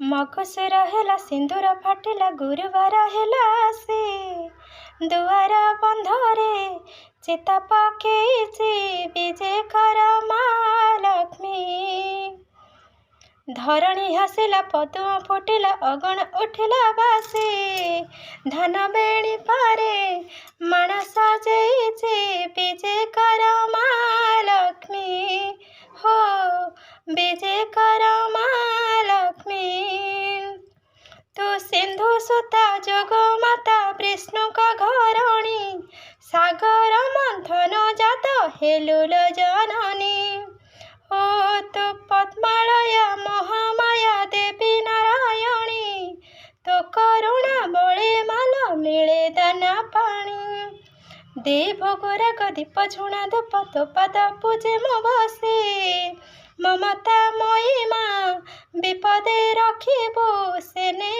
मगसुर हेला सिंदूर फाटिला गुरुवार हेला से दुआर बंधरे चिता पकेइछि विजे कर माँ लक्ष्मी। धरणी हसिला पदुआ फुटिला अगण उठिला बासे धान बेणी पारे माण सजेइछि विजे कर माँ लक्ष्मी हो विजे कर माँ लक्ष्मी। तू सिंधु सुता जोग माता विष्णु का घरणी सागर मंथन जात हेलुल जननी ओ तू पद्मालया महामाया देवी नारायणी तो करुणा बळे माल मिले दाना पानी दे भोगराग दीप झुणा धूप तो पाद पूजे मो बसे ममता मयी माँ विपदे रखिबो सेने